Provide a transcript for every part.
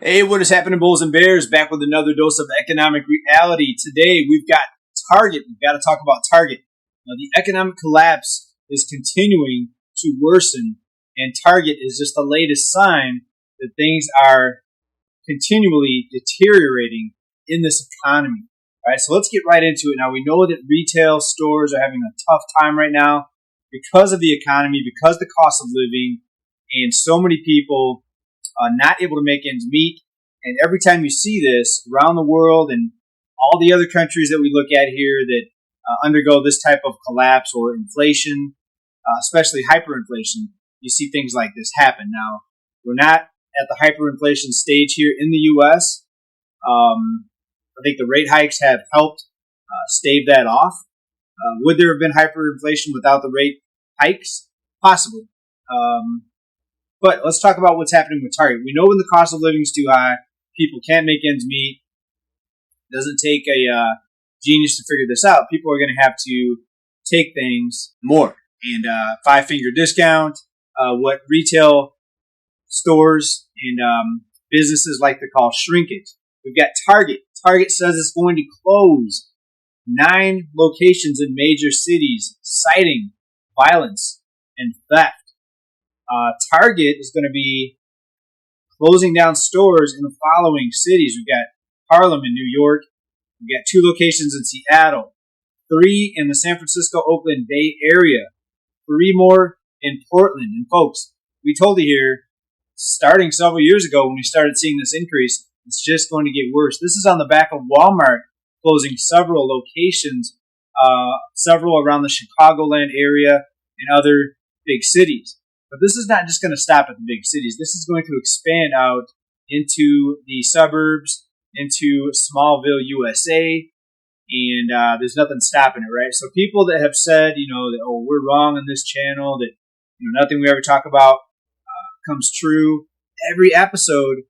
Hey, what is happening, Bulls and Bears? Back with another dose of economic reality. Today, we've got Target. We've got to talk about Target. Now, the economic collapse is continuing to worsen, and Target is just the latest sign that things are continually deteriorating in this economy. All right, so let's get right into it. Now, we know that retail stores are having a tough time right now because of the economy, because of the cost of living, and so many people not able to make ends meet. And every time you see this around the world and all the other countries that we look at here that undergo this type of collapse or inflation, especially hyperinflation, you see things like this happen. Now, we're not at the hyperinflation stage here in the U.S. I think the rate hikes have helped stave that off. Would there have been hyperinflation without the rate hikes? Possibly. But let's talk about what's happening with Target. We know when the cost of living is too high, people can't make ends meet. It doesn't take a genius to figure this out. People are going to have to take things more. And five-finger discount, what retail stores and businesses like to call shrinkage. We've got Target. Target says it's going to close 9 locations in major cities, citing violence and theft. Target is going to be closing down stores in the following cities. We've got Harlem in New York. We've got 2 locations in Seattle, 3 in the San Francisco, Oakland Bay area, 3 more in Portland. And folks, we told you here, starting several years ago when we started seeing this increase, it's just going to get worse. This is on the back of Walmart closing several locations, several around the Chicagoland area and other big cities. But this is not just going to stop at the big cities. This is going to expand out into the suburbs, into Smallville, USA, and there's nothing stopping it, right? So people that have said, that, oh, we're wrong on this channel, that nothing we ever talk about comes true. Every episode,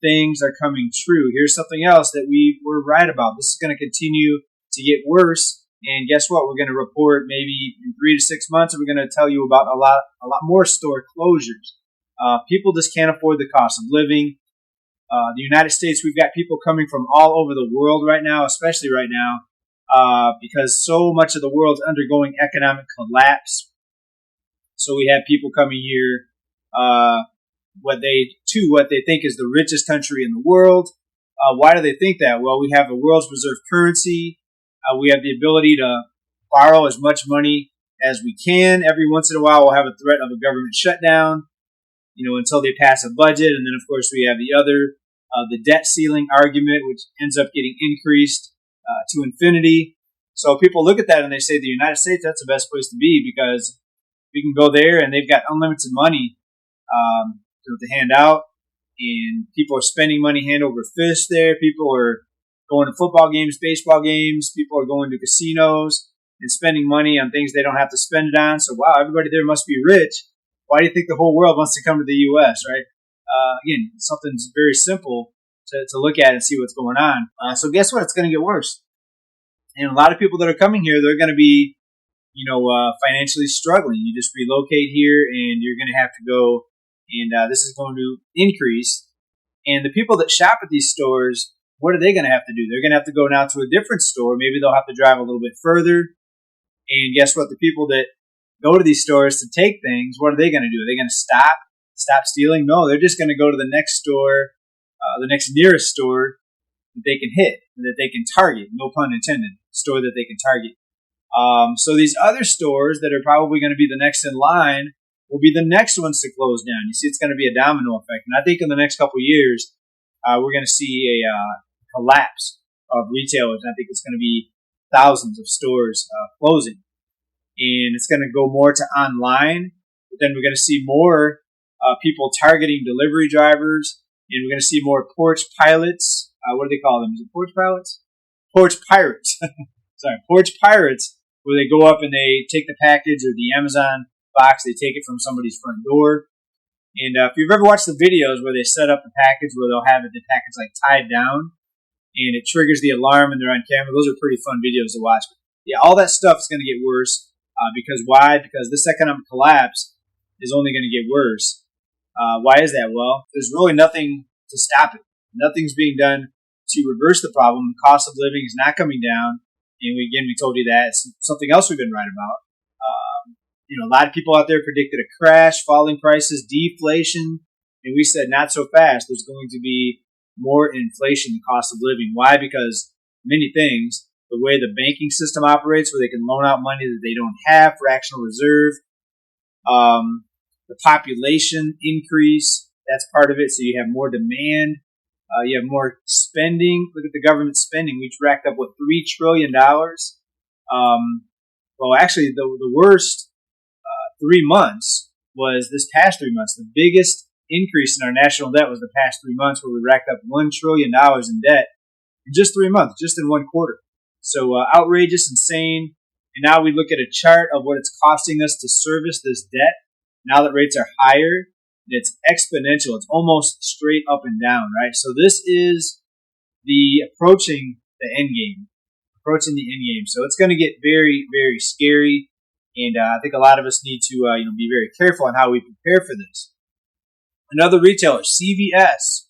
things are coming true. Here's something else that we were right about. This is going to continue to get worse. And guess what? We're going to report maybe in 3 to 6 months, and we're going to tell you about a lot more store closures. People just can't afford the cost of living. The United States, we've got people coming from all over the world right now, especially right now, because so much of the world's undergoing economic collapse. So we have people coming here, what they think is the richest country in the world. Why do they think that? Well, we have the world's reserve currency. We have the ability to borrow as much money as we can. Every once in a while, we'll have a threat of a government shutdown, until they pass a budget. And then, of course, we have the debt ceiling argument, which ends up getting increased to infinity. So people look at that and they say the United States, that's the best place to be because we can go there and they've got unlimited money to hand out. And people are spending money hand over fist there. People are going to football games, baseball games. People are going to casinos and spending money on things they don't have to spend it on. So, wow, everybody there must be rich. Why do you think the whole world wants to come to the U.S., right? Again, something's very simple to look at and see what's going on. So guess what? It's going to get worse. And a lot of people that are coming here, they're going to be, financially struggling. You just relocate here and you're going to have to go, and this is going to increase. And the people that shop at these stores, what are they going to have to do? They're going to have to go now to a different store. Maybe they'll have to drive a little bit further. And guess what? The people that go to these stores to take things, what are they going to do? Are they going to stop stealing? No, they're just going to go to the next store, the next nearest store that they can hit, that they can target. No pun intended. Store that they can target. So these other stores that are probably going to be the next in line will be the next ones to close down. You see, it's going to be a domino effect. And I think in the next couple of years, we're going to see a collapse of retailers. I think it's going to be thousands of stores closing. And it's going to go more to online. But then we're going to see more people targeting delivery drivers. And we're going to see more porch pilots. What do they call them? Is it porch pilots? Porch pirates. Sorry, porch pirates, where they go up and they take the package or the Amazon box. They take it from somebody's front door. And if you've ever watched the videos where they set up the package, where they'll have the package like tied down, and it triggers the alarm and they're on camera. Those are pretty fun videos to watch. But yeah, all that stuff is going to get worse. Because why? Because this economic collapse is only going to get worse. Why is that? Well, there's really nothing to stop it. Nothing's being done to reverse the problem. The cost of living is not coming down. And we told you that. It's something else we've been right about. A lot of people out there predicted a crash, falling prices, deflation. And we said not so fast. There's going to be more inflation, the cost of living. Why? Because many things. The way the banking system operates, where they can loan out money that they don't have, fractional reserve. The population increase, that's part of it. So you have more demand. You have more spending. Look at the government spending. We racked up, $3 trillion? Well, actually, the worst 3 months was this past 3 months. The biggest increase in our national debt was the past 3 months, where we racked up $1 trillion in debt in just 3 months, just in one quarter. So outrageous, insane. And now we look at a chart of what it's costing us to service this debt. Now that rates are higher, it's exponential. It's almost straight up and down, right? So this is approaching the end game. So it's going to get very, very scary. And I think a lot of us need to be very careful on how we prepare for this. Another retailer, CVS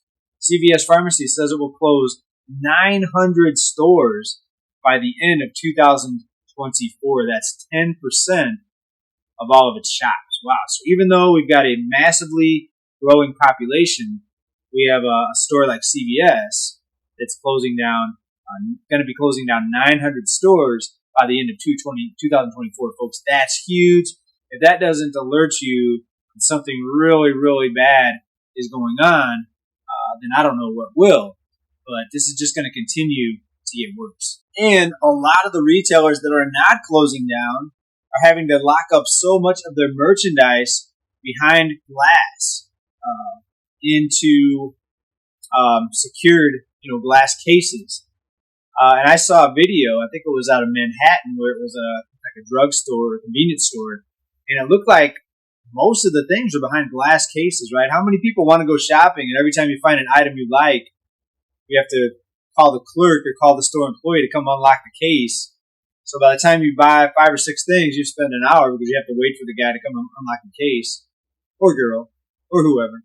Pharmacy, says it will close 900 stores by the end of 2024. That's 10% of all of its shops. Wow. So even though we've got a massively growing population, we have a store like CVS that's closing down, going to be closing down 900 stores by the end of 2024, folks. That's huge. If that doesn't alert you that something really, really bad is going on, then I don't know what will. But this is just going to continue to get worse. And a lot of the retailers that are not closing down are having to lock up so much of their merchandise behind glass into secured, glass cases. And I saw a video, I think it was out of Manhattan, where it was like a drugstore or convenience store, and it looked like most of the things are behind glass cases, right? How many people want to go shopping, and every time you find an item you like, you have to call the clerk or call the store employee to come unlock the case. So by the time you buy 5 or 6 things, you spend an hour because you have to wait for the guy to come unlock the case, or girl, or whoever.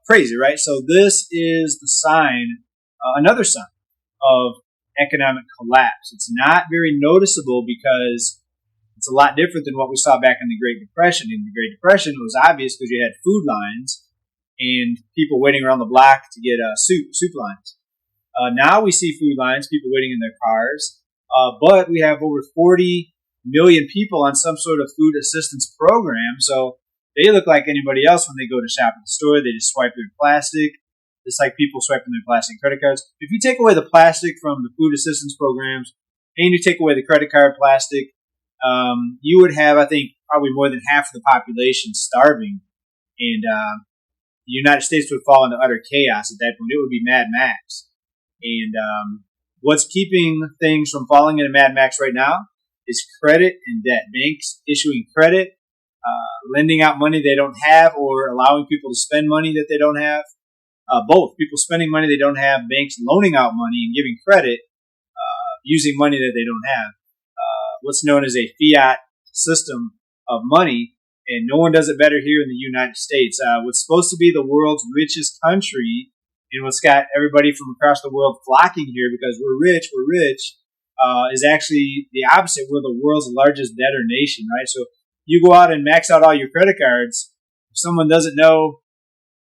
Crazy, right? So this is the sign, another sign of economic collapse. It's not very noticeable because it's a lot different than what we saw back in the Great Depression. In the Great Depression, it was obvious because you had food lines and people waiting around the block to get soup lines. Now we see food lines, people waiting in their cars, but we have over 40 million people on some sort of food assistance program, so they look like anybody else when they go to shop at the store. They just swipe their plastic, just like people swiping their plastic credit cards. If you take away the plastic from the food assistance programs and you take away the credit card plastic, you would have, I think, probably more than half of the population starving, and the United States would fall into utter chaos at that point. It would be Mad Max. And what's keeping things from falling into Mad Max right now is credit and debt. Banks issuing credit, lending out money they don't have, or allowing people to spend money that they don't have. Both. People spending money they don't have, banks loaning out money and giving credit, using money that they don't have. What's known as a fiat system of money, and no one does it better here in the United States. What's supposed to be the world's richest country, and what's got everybody from across the world flocking here because we're rich, is actually the opposite. We're the world's largest debtor nation, right? So you go out and max out all your credit cards. If someone doesn't know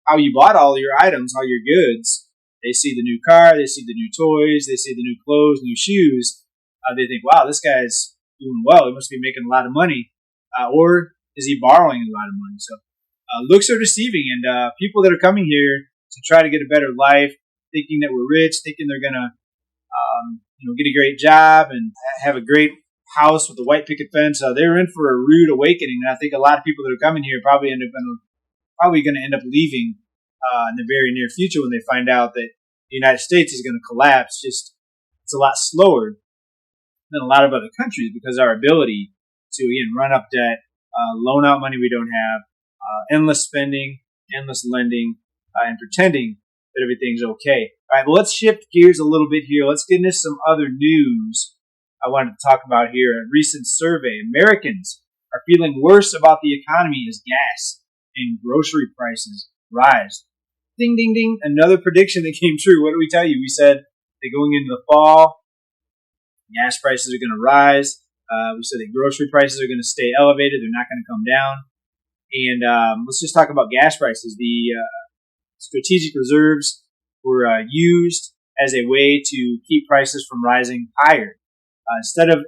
how you bought all your items, all your goods, they see the new car, they see the new toys, they see the new clothes, new shoes. They think, wow, this guy's doing well. He must be making a lot of money. Or is he borrowing a lot of money? So looks are deceiving, and people that are coming here to try to get a better life, thinking that we're rich, thinking they're going to get a great job and have a great house with a white picket fence, they're in for a rude awakening. And I think a lot of people that are coming here probably going to end up leaving in the very near future when they find out that the United States is going to collapse. It's a lot slower than a lot of other countries because our ability to, again, run up debt, loan out money we don't have, endless spending, endless lending, and pretending that everything's okay. All right, well, let's shift gears a little bit here. Let's get into some other news I wanted to talk about here. A recent survey, Americans are feeling worse about the economy as gas and grocery prices rise. ding, ding, ding, another prediction that came true. What did we tell you? We said that going into the fall, gas prices are going to rise. We said that grocery prices are going to stay elevated. They're not going to come down. And let's just talk about gas prices. The strategic reserves were used as a way to keep prices from rising higher. Instead of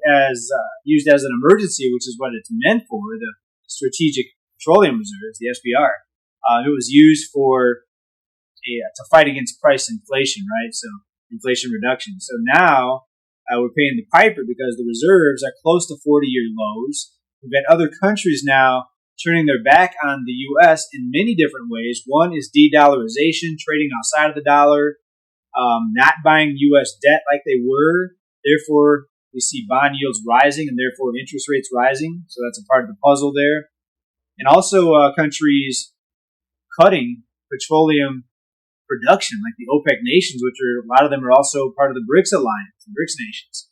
used as an emergency, which is what it's meant for, the Strategic Petroleum Reserves, the SPR, it was used for to fight against price inflation, right? So inflation reduction. So now we're paying the piper because the reserves are close to 40-year lows. We've got other countries now turning their back on the U.S. in many different ways. One is de-dollarization, trading outside of the dollar, not buying U.S. debt like they were. Therefore, we see bond yields rising and therefore interest rates rising. So that's a part of the puzzle there. And also countries cutting petroleum production, like the OPEC nations, which are a lot of them are also part of the BRICS alliance, the BRICS nations.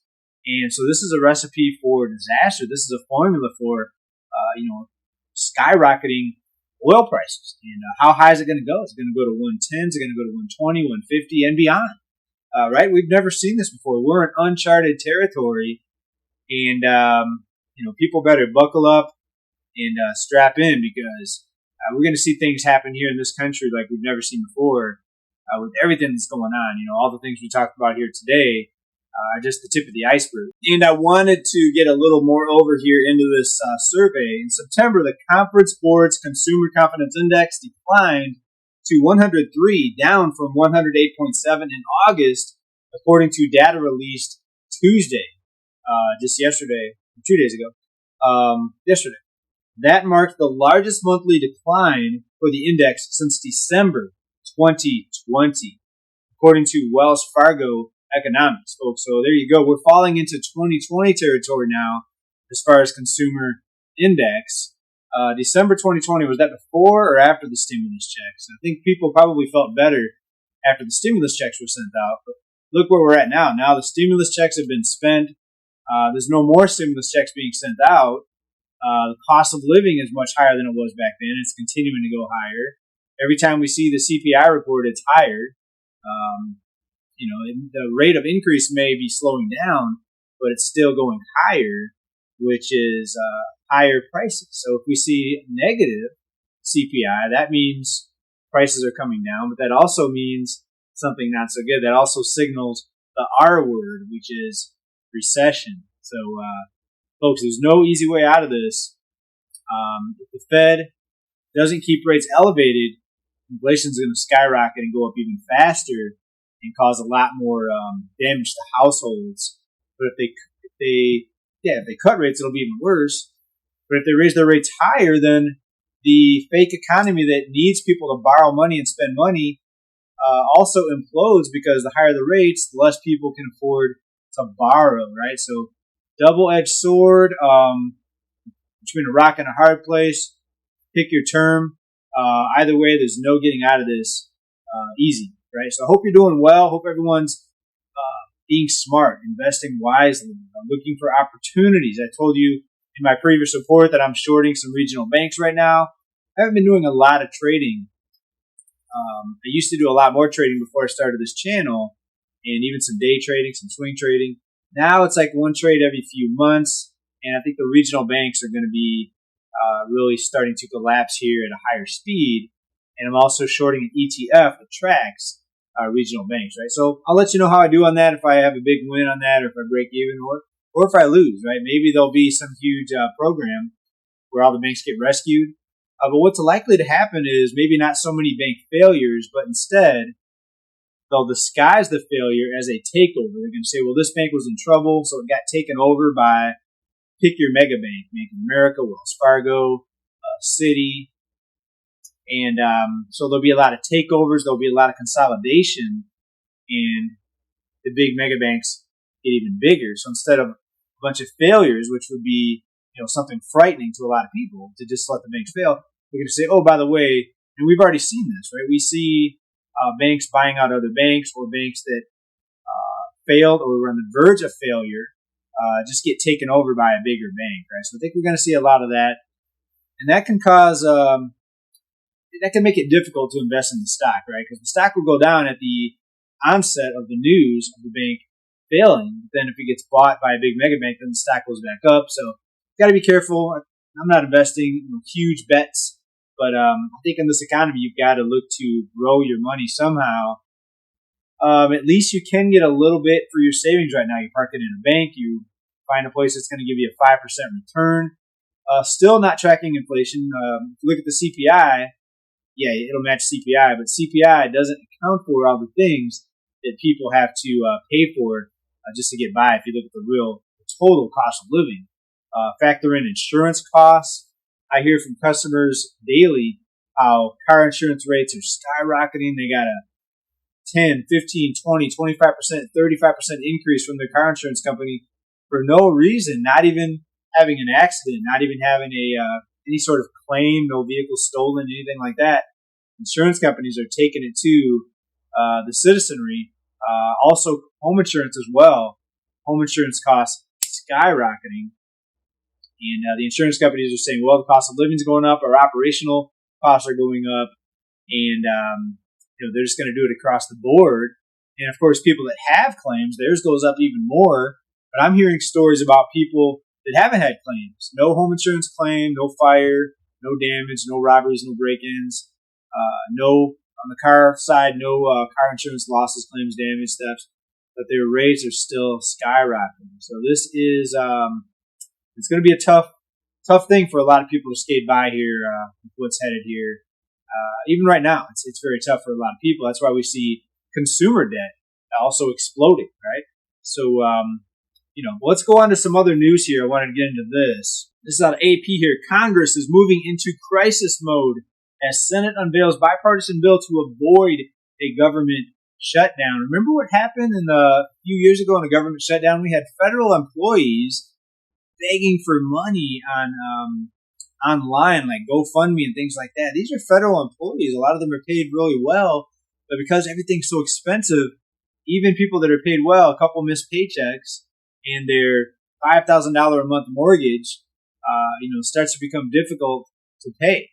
And so this is a recipe for disaster. This is a formula for, skyrocketing oil prices. And how high is it going to go? Is it going to go to 110? Is it going to go to 120, 150, and beyond? Right? We've never seen this before. We're in uncharted territory, and people better buckle up and strap in because we're going to see things happen here in this country like we've never seen before with everything that's going on. All the things we talked about here today are just the tip of the iceberg. And I wanted to get a little more over here into this survey. In September, the Conference Board's Consumer Confidence Index declined to 103, down from 108.7 in August, according to data released Tuesday, just yesterday, 2 days ago, yesterday. That marked the largest monthly decline for the index since December 2020, according to Wells Fargo Economics, folks. So there you go. We're falling into 2020 territory now as far as consumer index. December 2020, was that before or after the stimulus checks? I think people probably felt better after the stimulus checks were sent out. But look where we're at now. Now the stimulus checks have been spent. There's no more stimulus checks being sent out. The cost of living is much higher than it was back then. It's continuing to go higher. Every time we see the CPI report, it's higher. The rate of increase may be slowing down, but it's still going higher, which is higher prices. So if we see negative CPI, that means prices are coming down, but that also means something not so good. That also signals the R word, which is recession. So, folks, there's no easy way out of this. If the Fed doesn't keep rates elevated, inflation is going to skyrocket and go up even faster and cause a lot more damage to households. But if they cut rates, it'll be even worse. But if they raise their rates higher, then the fake economy that needs people to borrow money and spend money also implodes, because the higher the rates, the less people can afford to borrow, right? So double-edged sword, between a rock and a hard place. Pick your term. Either way, there's no getting out of this easy, right? So I hope you're doing well. Hope everyone's being smart, investing wisely, looking for opportunities. I told you in my previous report that I'm shorting some regional banks right now. I haven't been doing a lot of trading. I used to do a lot more trading before I started this channel, and even some day trading, some swing trading. Now it's like one trade every few months, and I think the regional banks are going to be really starting to collapse here at a higher speed. And I'm also shorting an ETF that tracks regional banks, right? So I'll let you know how I do on that, if I have a big win on that, or if I break even, or if I lose, right? Maybe there'll be some huge program where all the banks get rescued. But what's likely to happen is maybe not so many bank failures, but instead they'll disguise the failure as a takeover. They're going to say, well, this bank was in trouble, so it got taken over by, pick your mega bank, Bank of America, Wells Fargo, Citi. And so there'll be a lot of takeovers. There'll be a lot of consolidation, and the big mega banks get even bigger. So instead of a bunch of failures, which would be something frightening to a lot of people, to just let the banks fail, they're going to say, oh, by the way, and we've already seen this, right? We see banks buying out other banks, or banks that failed or were on the verge of failure just get taken over by a bigger bank, right? So I think we're going to see a lot of that, and that can cause that can make it difficult to invest in the stock, right? Because the stock will go down at the onset of the news of the bank failing. But then if it gets bought by a big mega bank, then the stock goes back up. So got to be careful. I'm not investing in huge bets, but I think in this economy, you've got to look to grow your money somehow. At least you can get a little bit for your savings right now. You park it in a bank. You find a place that's going to give you a 5% return. Still not tracking inflation. If you look at the CPI, yeah, it'll match CPI, but CPI doesn't account for all the things that people have to pay for just to get by. If you look at the total cost of living, factor in insurance costs. I hear from customers daily how car insurance rates are skyrocketing. They got a 10, 15, 20, 25%, 35% increase from their car insurance company for no reason, not even having an accident, not even having any sort of claim, no vehicle stolen, anything like that. Insurance companies are taking it to the citizenry. Also, home insurance as well. Home insurance costs skyrocketing. And the insurance companies are saying, well, the cost of living is going up, our operational costs are going up, and they're just going to do it across the board. And of course, people that have claims, theirs goes up even more. But I'm hearing stories about people that haven't had claims. No home insurance claim, no fire, no damage, no robberies, no break-ins. No, on the car side, no car insurance losses, claims, damage, thefts. But their rates are still skyrocketing. So this is, it's going to be a tough thing for a lot of people to skate by here with what's headed here. Even right now, it's very tough for a lot of people. That's why we see consumer debt also exploding, right? So, let's go on to some other news here. I wanted to get into this. This is out of AP here. Congress is moving into crisis mode as Senate unveils bipartisan bill to avoid a government shutdown. Remember what happened a few years ago in a government shutdown? We had federal employees begging for money on online, like GoFundMe and things like that. These are federal employees. A lot of them are paid really well, but because everything's so expensive, even people that are paid well, a couple miss paychecks, and their $5,000 a month mortgage, starts to become difficult to pay.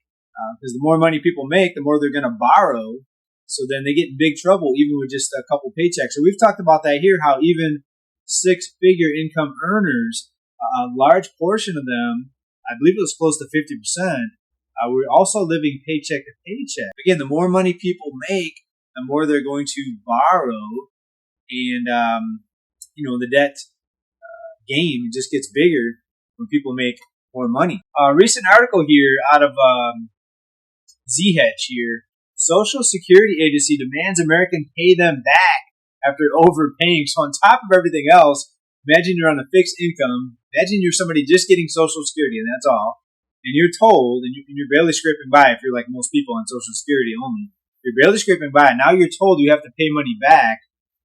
Because the more money people make, the more they're going to borrow. So then they get in big trouble, even with just a couple paychecks. So we've talked about that here, how even six-figure income earners, a large portion of them, I believe it was close to 50%, we're also living paycheck to paycheck. Again, the more money people make, the more they're going to borrow. And, the debt game just gets bigger when people make more money. A recent article here out of Z-Hedge here. Social Security Agency demands Americans pay them back after overpaying. So on top of everything else, imagine you're on a fixed income. Imagine you're somebody just getting Social Security, and that's all. And you're told, and you're barely scraping by if you're like most people on Social Security only. You're barely scraping by. Now you're told you have to pay money back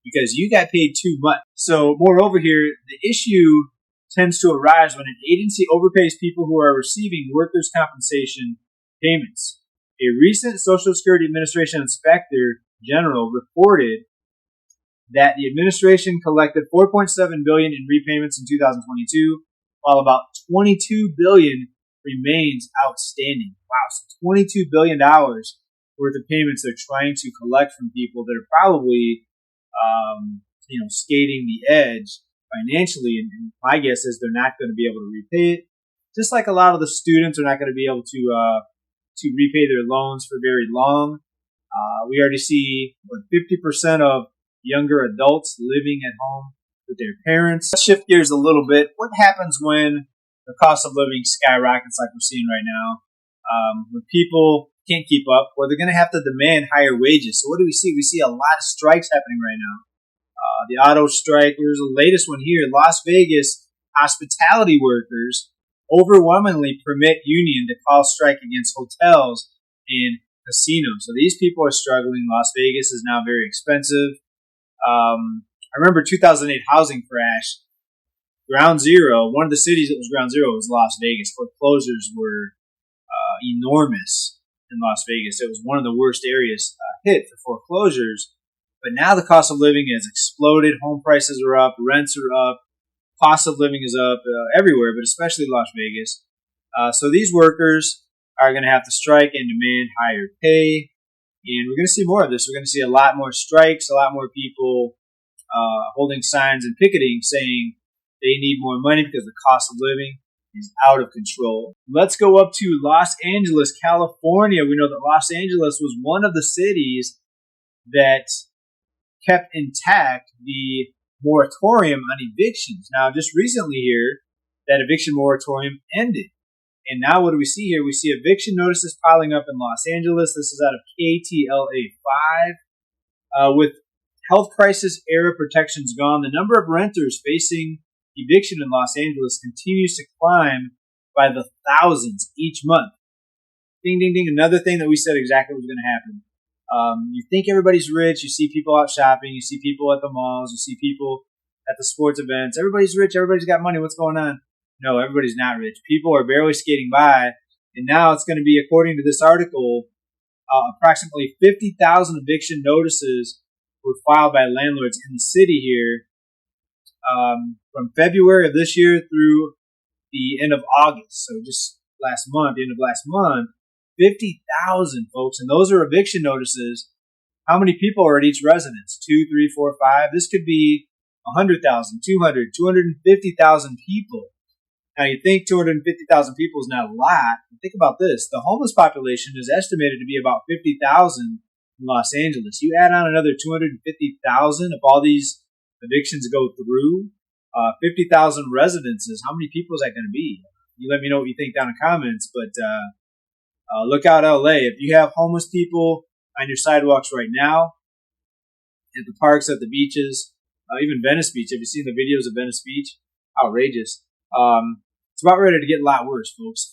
because you got paid too much. So moreover here, the issue tends to arise when an agency overpays people who are receiving workers' compensation payments. A recent Social Security Administration Inspector General reported that the administration collected $4.7 billion in repayments in 2022, while about $22 billion remains outstanding. Wow, so $22 billion worth of payments they're trying to collect from people that are probably, skating the edge financially. And my guess is they're not going to be able to repay it. Just like a lot of the students are not going to be able to repay their loans for very long. We already see 50% of younger adults living at home with their parents. Let's shift gears a little bit. What happens when the cost of living skyrockets like we're seeing right now? When people can't keep up, well, they're going to have to demand higher wages. So what do we see? We see a lot of strikes happening right now. The auto strike, there's the latest one here. Las Vegas hospitality workers overwhelmingly permit union to call strike against hotels and casinos. So these people are struggling. Las Vegas is now very expensive. I remember 2008 housing crash. Ground zero, one of the cities that was ground zero was Las Vegas. Foreclosures were enormous in Las Vegas. It was one of the worst areas hit for foreclosures. But now the cost of living has exploded. Home prices are up. Rents are up. Cost of living is up everywhere, but especially Las Vegas. So these workers, are going to have to strike and demand higher pay. And we're going to see more of this. We're going to see a lot more strikes, a lot more people holding signs and picketing saying they need more money because the cost of living is out of control. Let's go up to Los Angeles, California. We know that Los Angeles was one of the cities that kept intact the moratorium on evictions. Now, just recently here, that eviction moratorium ended. And now what do we see here? We see eviction notices piling up in Los Angeles. This is out of KTLA 5. With health crisis era protections gone, the number of renters facing eviction in Los Angeles continues to climb by the thousands each month. Ding, ding, ding. Another thing that we said exactly was going to happen. You think everybody's rich. You see people out shopping. You see people at the malls. You see people at the sports events. Everybody's rich. Everybody's got money. What's going on? No, everybody's not rich. People are barely skating by. And now it's going to be, according to this article, approximately 50,000 eviction notices were filed by landlords in the city here from February of this year through the end of August. So just last month, the end of last month, 50,000 folks. And those are eviction notices. How many people are at each residence? 2, 3, 4, 5. This could be 100,000, 200, 250,000 people. Now, you think 250,000 people is not a lot. Think about this. The homeless population is estimated to be about 50,000 in Los Angeles. You add on another 250,000 if all these evictions go through, 50,000 residences. How many people is that going to be? You let me know what you think down in the comments. But look out, LA. If you have homeless people on your sidewalks right now, at the parks, at the beaches, even Venice Beach. Have you seen the videos of Venice Beach? Outrageous. It's about ready to get a lot worse, folks.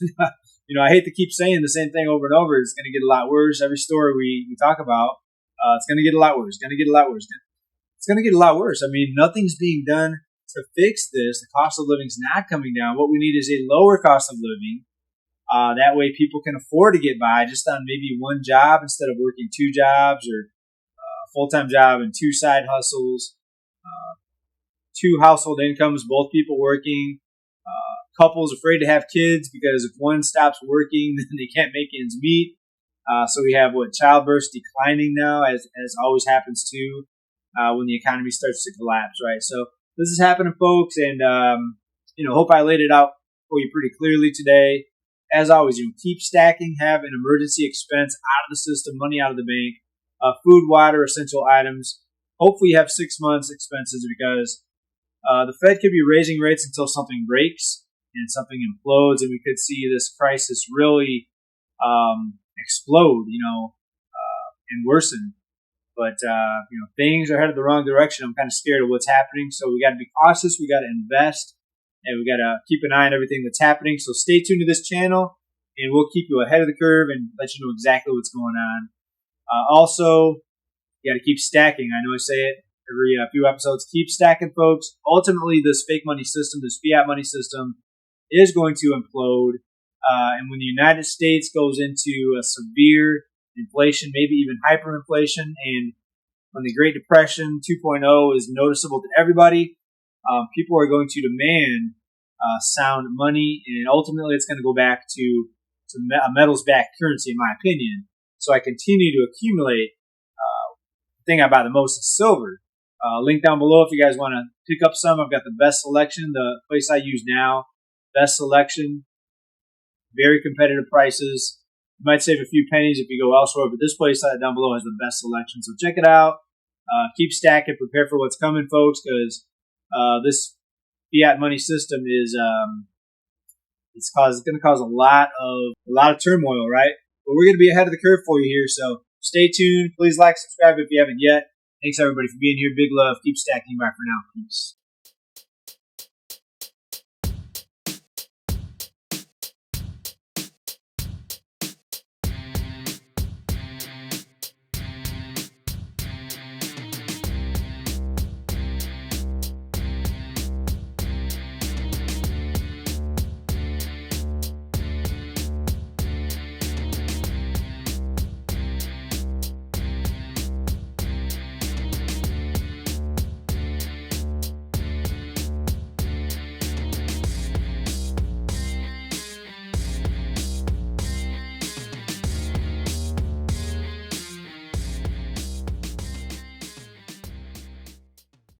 I hate to keep saying the same thing over and over. It's going to get a lot worse. Every story we talk about, it's going to get a lot worse. It's going to get a lot worse. It's going to get a lot worse. I mean, nothing's being done to fix this. The cost of living is not coming down. What we need is a lower cost of living. That way people can afford to get by just on maybe one job instead of working two jobs, or a full-time job and two side hustles, two household incomes, both people working. Couples afraid to have kids because if one stops working, then they can't make ends meet. So we have childbirths declining now, as always happens too, when the economy starts to collapse, right? So this is happening, folks, and hope I laid it out for you pretty clearly today. As always, keep stacking, have an emergency expense out of the system, money out of the bank, food, water, essential items. Hopefully you have 6 months expenses, because the Fed could be raising rates until something breaks and something implodes, and we could see this crisis really explode, and worsen. But things are headed the wrong direction. I'm kind of scared of what's happening, so we got to be cautious. We got to invest, and we got to keep an eye on everything that's happening. So stay tuned to this channel, and we'll keep you ahead of the curve and let you know exactly what's going on. Also, you got to keep stacking. I know I say it every few episodes. Keep stacking, folks. Ultimately, this fake money system, this fiat money system, is going to implode. And when the United States goes into a severe inflation, maybe even hyperinflation, and when the Great Depression 2.0 is noticeable to everybody, people are going to demand sound money, and ultimately it's going to go back to a metals-backed currency, in my opinion. So I continue to accumulate. The thing I buy the most is silver. Link down below if you guys want to pick up some. I've got the best selection, the place I use now. Best selection, very competitive prices. You might save a few pennies if you go elsewhere, but this place down below has the best selection. So check it out. Keep stacking, prepare for what's coming, folks, because this fiat money system is it's going to cause a lot of turmoil, right? But we're going to be ahead of the curve for you here. So stay tuned. Please like, subscribe if you haven't yet. Thanks everybody for being here. Big love. Keep stacking. Bye for now. Peace.